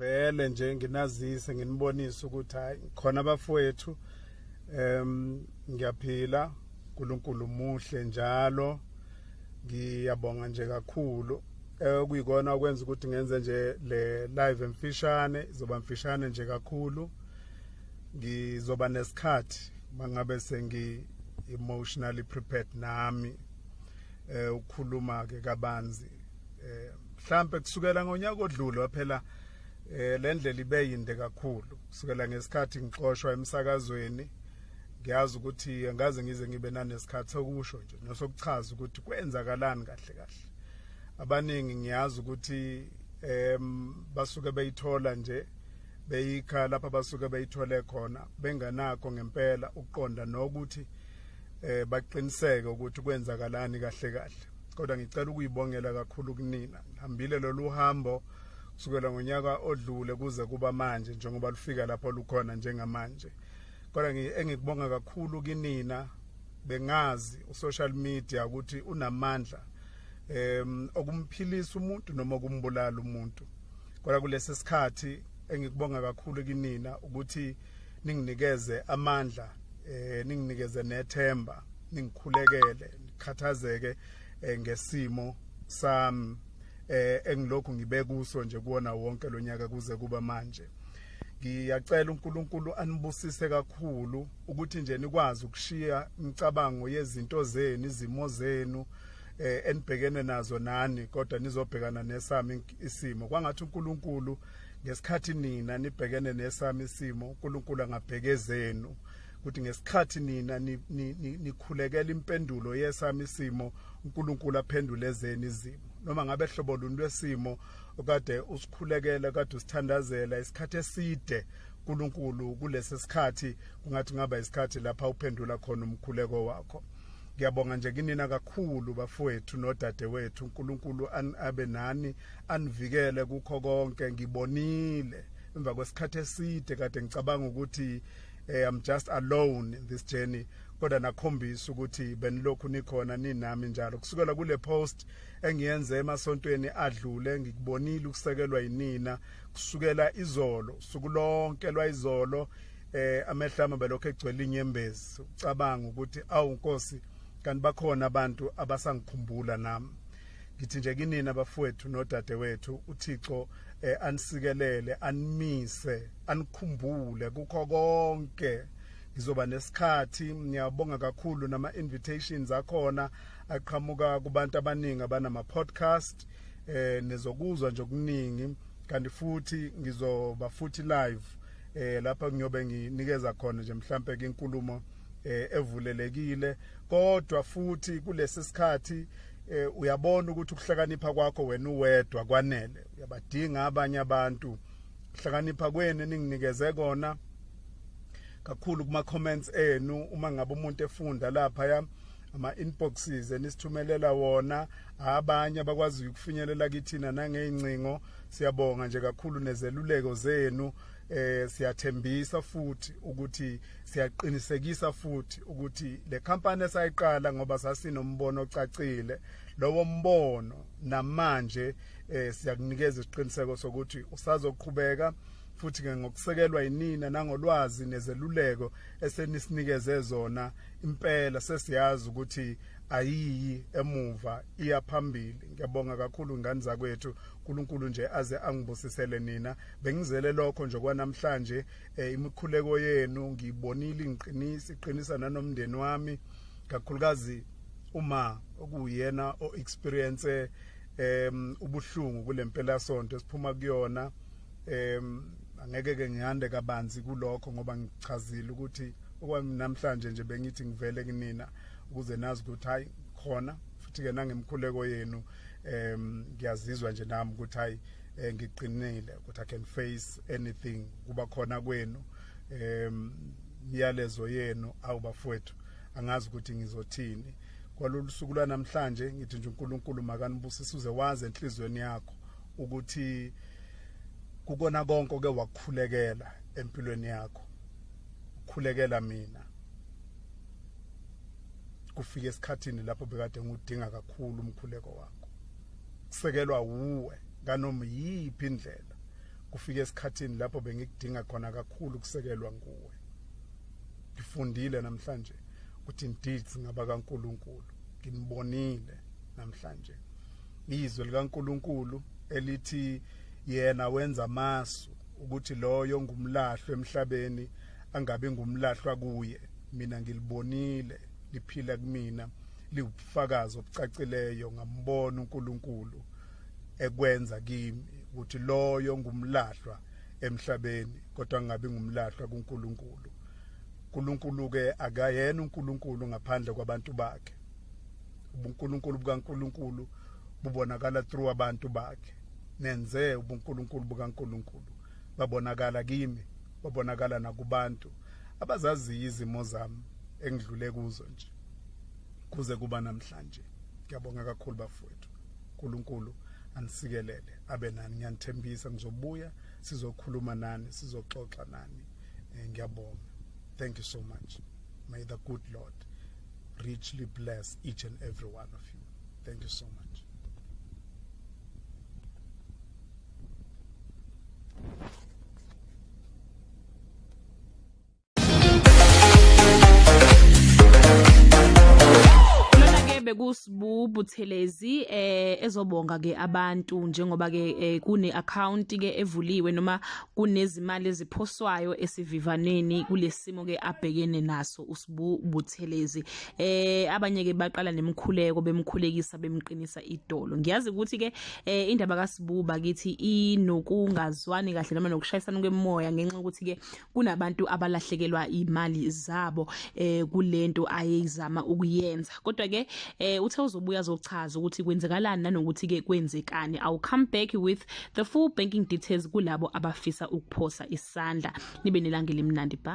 ngivele nje nginazise nginibonise ukuthi hayi khona abafowethu ngiyaphila uNkulunkulu muhle njalo ngiyabonga nje kakhulu kuyikona okwenza ukuthi ngenze nje le live emfishane izoba mfishane nje kakhulu ngizoba nesikhathi mangabe sengi emotionally prepared nami ukukhuluma ke kabanzi mhlambe kusukela ngonyaka odlule waphela le ndlela ibe yinde kakhulu kusukela ngesikhathi ngixoshwa emsakazweni ngiyazi ukuthi angaze ngize ngibe nanesikhathi sokusho nje nosokuchaza ukuthi kwenzakalani kahle kahle abaningi ngiyazi ukuthi basuke beyithola nje beyikha lapha basuke beyithole khona benganakho ngempela ukuqonda nokuthi baqiniseke ukuthi kwenzakalani kahle kahle kodwa ngicela ukuyibongela kakhulu kunina ngihambile lolu hambo kusukela ngonyaka odlule kuze kuba manje njengoba lufika lapho lukhona njengamanje kodwa engikubonga kakhulu kinina bengazi usocial media ukuthi unamandla okumphilisa umuntu noma ukumbulala umuntu kodwa kulesi sikhathi engikubonga kakhulu kinina ukuthi ninginikeze amandla ninginikeze nethemba ningikhulekele nikhathazeke ngesimo sami engilokhu ngibe kuso nje kuona wonke lonyaka kuze kuba manje ngiyacela uNkulunkulu anibusise kakhulu ukuthi nje nikwazi ukushiya imicabango yezinto zenu izimo zenu enibhekene nazo nani kodwa nizobhekana nesami isimo kwangathi uNkulunkulu ngesikhathi nina nibhekene nesami isimo uNkulunkulu angabhekezenu ukuthi ngesikhathi nina nikhulekela impendulo yesami isimo uNkulunkulu aphendule ezeni izimo noma ngabe hlobo luni lwesimo okade usikhulekela kade usithandazela isikhathi eside uNkulunkulu kulesi sikhathi kungathi ngaba isikhathi lapha uphendula khona umkhuleko wakho ngiyabonga nje kinina kakhulu bafowethu nodadewethu uNkulunkulu abe nani anivikele kukho konke ngibonile emva kwesikhathi eside kade ngicabanga ukuthi I'm just alone in this journey kodwa nakhombisa ukuthi benilokhu nikhona ninami njalo kusukela kule post engiyenze emasontweni adlule ngikubonile ukusekelwa yinina kusukela izolo sukulonke lwayizolo amehlama belokho egcwele inyembezi ucabanga ukuthi awu Nkosi kanti bakhona abantu abasangikhumbula nami ngithi nje kinina abafowethu nodadewethu uThixo anisikelele animise anikhumbule kukho konke ngizoba nesikhathi ngiyabonga kakhulu nama invitations akhona aqhamuka kubantu abaningi abanama podcast nezokuzwa nje okuningi kanti futhi ngizoba futhi live lapha ngiyobe nginikeza khona nje mhlambe ke inkulumo evulelekile kodwa futhi kulesi sikhathi uyabona ukuthi ukuhlakanipha kwakho wena uwedwa kwanele uyabadinga abanye abantu ukuhlakanipha kwenu ninginikeze kona kakhulu kuma comments enu uma ngabe umuntu efunda lapha ya ama inboxes enisithumelela wona abanye abakwazi ukufinyelela kithina nangeincingo siyabonga nje kakhulu nezeluleko zenu siyathembisa futhi ukuthi siyaqinisekisa futhi ukuthi le company esayiqala ngoba sasinombono ocacile lowo mbono namanje siyakunikeza isiqiniseko sokuthi usazoqhubeka futhi ke ngokusekelwa yinina nangolwazi nezeluleko esenisinikeze zona impela sesiyazi ukuthi ayiyi emuva iya phambili ngiyabonga kakhulu ngani zakwethu uNkulunkulu nje aze angibusisele nina bengizele lokho nje kwanamhlanje imikhuleko yenu ngibonile iqinisa nanomndeni wami kakhulukazi uma okuyena o experience ubuhlungu kulempela sonto siphuma kuyona angeke ke ngihande kabanzi kulokho ngoba ngichazile ukuthi okwami namhlanje nje bengithi ngivele kunina ukuze nazi ukuthi hayi khona futhi ke nangemkhuleko yenu ngiyazizwa nje nami ukuthi hayi ngiqinile ukuthi I can face anything kuba khona kwenu imiyalezo yenu awubafowethu angazi ukuthi ngizothini kwalolu suku namhlanje ngithi nje uNkulunkulu makanibusise uze wazi enhlizweni yakho ukuthi kukona konke ke wakukhulekela empilweni yakho ukukhulekela mina kufika esikhathini lapho bekade ngudinga kakhulu umkhuleko wakho kusekelwa uwe kanoma yiphi indlela kufika esikhathini lapho bengikudinga khona kakhulu kusekelwa nguwe. Ngifundile namhlanje ukuthi indeed ngaba kaNkulunkulu. Nginibonile namhlanje izwi likaNkulunkulu elithi yena wenza masu ukuthi loyo ngumlahlo emhlabeni angabe ngumlahlwa kuye. Mina ngilibonile liphila kumina liwubufakazi obucacileyo ngambona uNkulunkulu ekwenza kimi ukuthi loyo ngumlahlwa emhlabeni kodwa ngabe ngumlahlwa kuNkulunkulu. uNkulunkulu ke akayena uNkulunkulu ngaphandle kwabantu bakhe. ubuNkulunkulu bukaNkulunkulu bubonakala through abantu bakhe. Nenze ubuNkulunkulu bukaNkulunkulu babonakala kimi, babonakala nakubantu abazazi izimo zami engidlule kuzo nje kuze kuba namhlanje. Ngiyabonga kakhulu bafowethu. uNkulunkulu anisikelele abe nani. Ngiyanithembisa ngizobuya sizokhuluma nani, sizoxoxa nani. Ngiyabonga. Thank you so much. May the good Lord richly bless each and every one of you. Thank you so much. kaSbu Buthelezi ezobonga ke abantu njengoba ke kune account ke evuliwe noma kunezimali eziphoswayo esivivaneni kulesimo ke abhekene naso uSbu Buthelezi. Abanye ke baqala nemkhuleko bemkhulekisa bemqinisa idolo. Ngiyazi ukuthi ke indaba kaSbu bakithi inokungazwani kahle noma nokushayisana kwemoya ngenxa ukuthi ke kunabantu abalahlekelwa imali zabo kulento ayezama ukuyenza. Kodwa ke uthe uzobuya azochaza ukuthi kwenzekalani nanokuthi ke kwenzekani. I'll come back with the full banking details kulabo abafisa ukuphosa isandla. Nibe nelanga elimnandi. Bye.